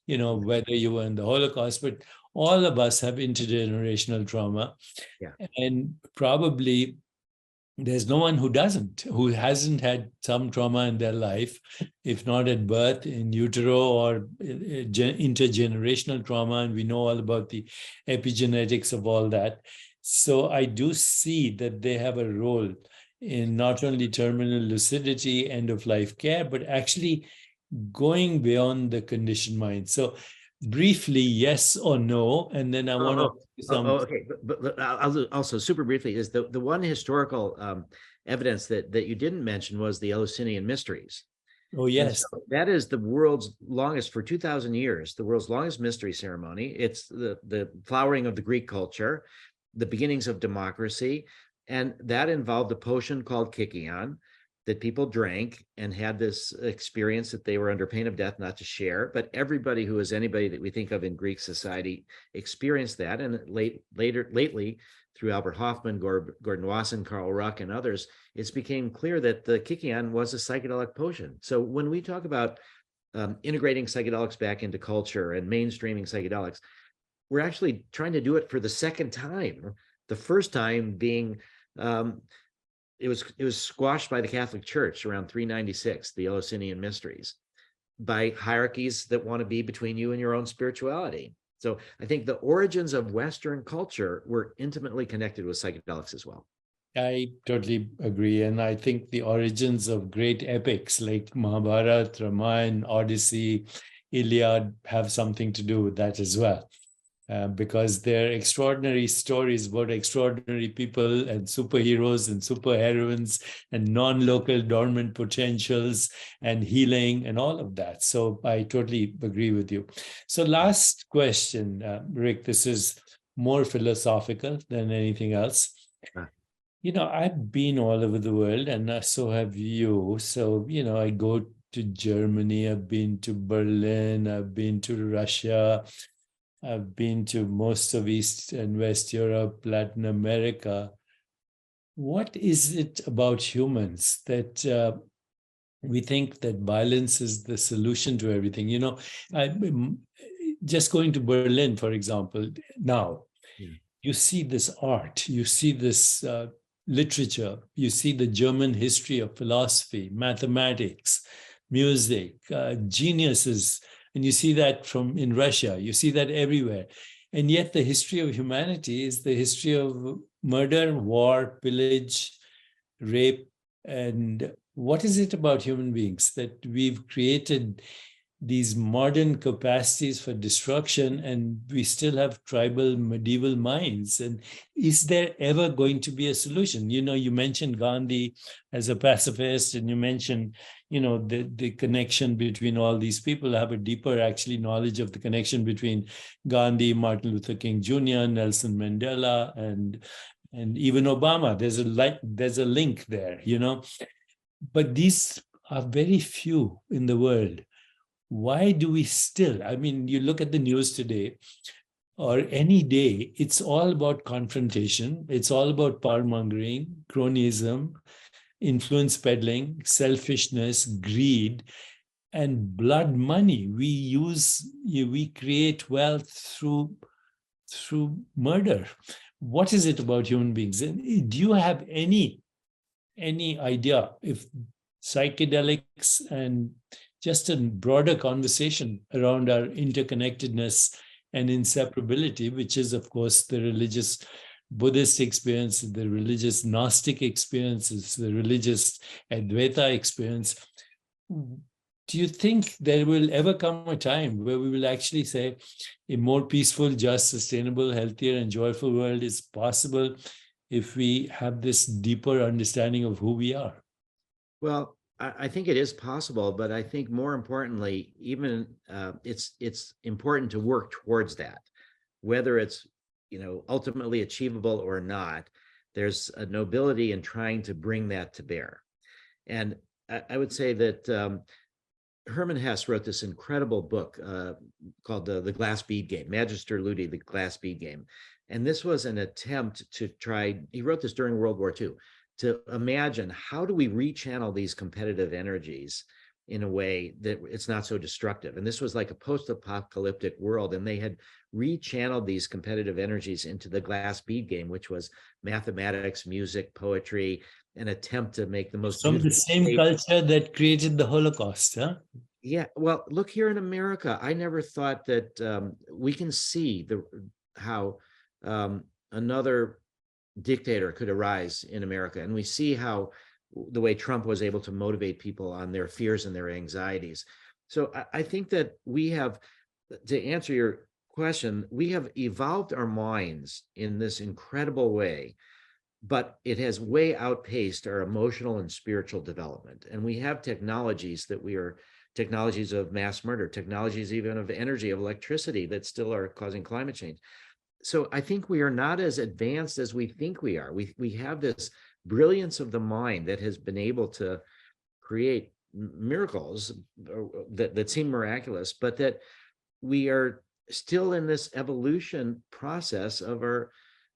whether you were in the Holocaust, but all of us have intergenerational trauma. Yeah. And probably there's no one who hasn't had some trauma in their life, if not at birth, in utero, or intergenerational trauma. And we know all about the epigenetics of all that. So I do see that they have a role in not only terminal lucidity, end-of-life care, but actually going beyond the conditioned mind. So briefly, yes or no, and then I want to okay, but I'll also super briefly is the one historical evidence that you didn't mention was the Eleusinian mysteries. Oh yes, so that is the world's longest, for 2,000 years, the world's longest mystery ceremony. It's the flowering of the Greek culture, the beginnings of democracy, and that involved a potion called Kykeon that people drank and had this experience that they were under pain of death not to share. But everybody who is anybody that we think of in Greek society experienced that. And lately, through Albert Hoffman, Gordon Wasson, Carl Ruck, and others, it's became clear that the Kykeon was a psychedelic potion. So when we talk about integrating psychedelics back into culture and mainstreaming psychedelics, we're actually trying to do it for the second time. The first time being it was squashed by the Catholic Church around 396, the Eleusinian mysteries, by hierarchies that want to be between you and your own spirituality. So I think the origins of Western culture were intimately connected with psychedelics as well. I totally agree. And I think the origins of great epics like Mahabharata, Ramayana, Odyssey, Iliad have something to do with that as well. Because they're extraordinary stories about extraordinary people and superheroes and superheroines and non-local dormant potentials and healing and all of that. So I totally agree with you. So last question, Rick, this is more philosophical than anything else. You know, I've been all over the world, and so have you. So, you know, I go to Germany, I've been to Berlin, I've been to Russia, I've been to most of East and West Europe, Latin America. What is it about humans that we think that violence is the solution to everything? You know, just going to Berlin, for example, now, you see this art, you see this literature, you see the German history of philosophy, mathematics, music, geniuses. And you see that in Russia, you see that everywhere. And yet the history of humanity is the history of murder, war, pillage, rape. And what is it about human beings that we've created these modern capacities for destruction, and we still have tribal medieval minds? And is there ever going to be a solution? You know, you mentioned Gandhi as a pacifist, and you mentioned, you know, the connection between all these people. I have a deeper actually knowledge of the connection between Gandhi, Martin Luther King Jr., Nelson Mandela, and even Obama. There's a link there, you know. But these are very few in the world. Why do we still, I mean, you look at the news today or any day, it's all about confrontation. It's all about power mongering, cronyism, influence peddling, selfishness, greed, and blood money. We create wealth through murder. What is it about human beings? And do you have any idea if psychedelics and just a broader conversation around our interconnectedness and inseparability, which is, of course, the religious Buddhist experience, the religious Gnostic experiences, the religious Advaita experience, do you think there will ever come a time where we will actually say a more peaceful, just, sustainable, healthier, and joyful world is possible if we have this deeper understanding of who we are? Well, I think it is possible, but I think more importantly, even it's important to work towards that, whether it's, you know, ultimately achievable or not. There's a nobility in trying to bring that to bear. And I would say that Hermann Hesse wrote this incredible book called The Glass Bead Game, Magister Ludi, The Glass Bead Game. And this was an attempt to try, he wrote this during World War II, to imagine how do we rechannel these competitive energies in a way that it's not so destructive. And this was like a post-apocalyptic world, and they had rechanneled these competitive energies into the glass bead game, which was mathematics, music, poetry, an attempt to make the most from the same culture that created the Holocaust, huh? Yeah, well, look here in America, I never thought that we can see how another dictator could arise in America. And we see how the way Trump was able to motivate people on their fears and their anxieties. So I think that we have, to answer your question, we have evolved our minds in this incredible way, but it has way outpaced our emotional and spiritual development. And we have technologies that technologies of mass murder, technologies even of energy, of electricity that still are causing climate change. So I think we are not as advanced as we think we are. We have this brilliance of the mind that has been able to create miracles that seem miraculous, but that we are still in this evolution process of our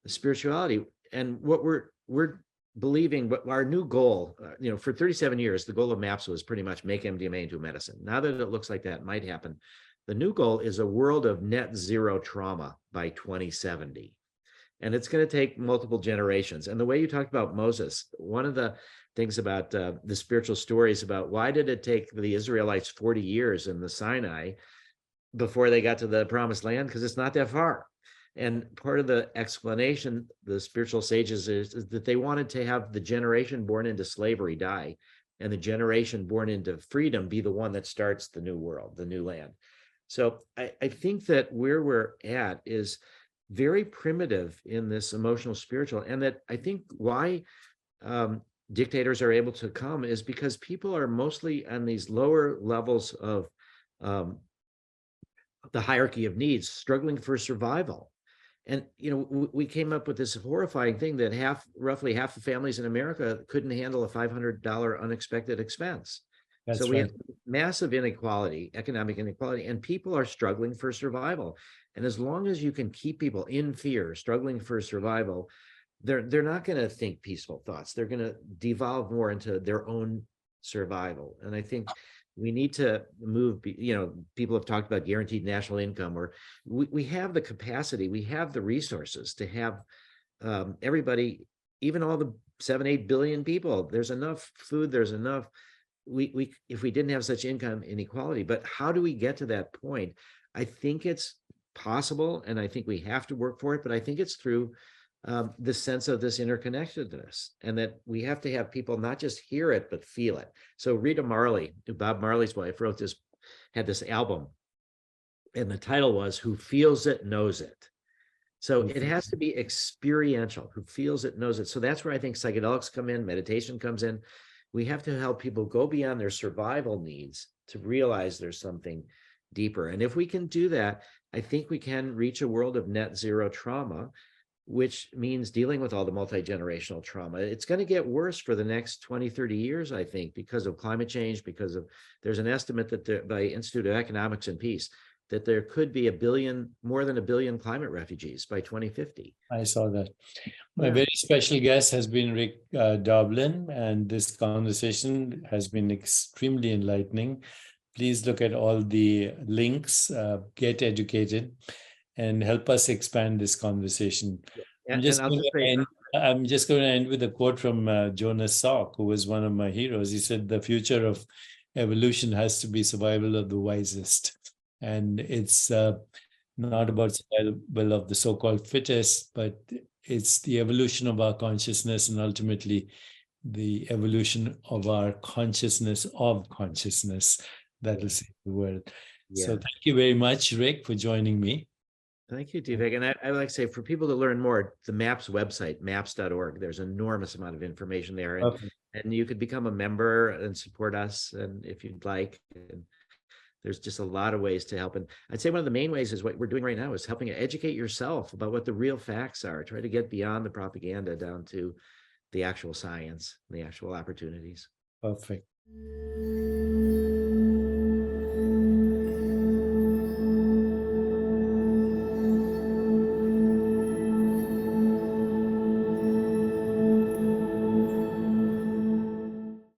spirituality. And what we're believing, but our new goal, you know, for 37 years, the goal of MAPS was pretty much make MDMA into a medicine. Now that it looks like that might happen, the new goal is a world of net zero trauma by 2070. And it's going to take multiple generations. And the way you talked about Moses, one of the things about the spiritual stories about why did it take the Israelites 40 years in the Sinai before they got to the promised land? Because it's not that far. And part of the explanation, the spiritual sages, is that they wanted to have the generation born into slavery die, and the generation born into freedom be the one that starts the new world, the new land. So I think that where we're at is very primitive in this emotional spiritual, and that I think why dictators are able to come is because people are mostly on these lower levels of um, the hierarchy of needs, struggling for survival. And we came up with this horrifying thing that roughly half the families in America couldn't handle a $500 unexpected expense. So That's we have right. massive inequality, economic inequality, and people are struggling for survival. And as long as you can keep people in fear, struggling for survival, they're not going to think peaceful thoughts. They're going to devolve more into their own survival. And I think we need to move, people have talked about guaranteed national income, or we have the capacity, we have the resources to have everybody, even all the 7-8 billion people, there's enough food, there's enough, we if we didn't have such income inequality. But how do we get to that point? I think it's possible, and I think we have to work for it, but I think it's through the sense of this interconnectedness, and that we have to have people not just hear it, but feel it. So Rita Marley, Bob Marley's wife, had this album, and the title was Who Feels It Knows It. So it has to be experiential. Who feels it knows it. So that's where I think psychedelics come in, meditation comes in. We have to help people go beyond their survival needs to realize there's something deeper. And if we can do that, I think we can reach a world of net zero trauma, which means dealing with all the multi-generational trauma. It's going to get worse for the next 20, 30 years, I think, because of climate change, there's an estimate that by Institute of Economics and Peace, that there could be more than a billion climate refugees by 2050. I saw that. My very special guest has been Rick Doblin, and this conversation has been extremely enlightening. Please look at all the links, get educated, and help us expand this conversation. I'm just going to end with a quote from Jonas Salk, who was one of my heroes. He said, "The future of evolution has to be survival of the wisest." And it's not about survival of the so-called fittest, but it's the evolution of our consciousness, and ultimately the evolution of our consciousness that will save the world. So thank you very much, Rick, for joining me. Thank you, Deepak. And I would like to say, for people to learn more, the MAPS website, maps.org, there's an enormous amount of information there. And you could become a member and support us, and if you'd like. And there's just a lot of ways to help. And I'd say one of the main ways is what we're doing right now is helping educate yourself about what the real facts are. Try to get beyond the propaganda down to the actual science, the actual opportunities. Perfect.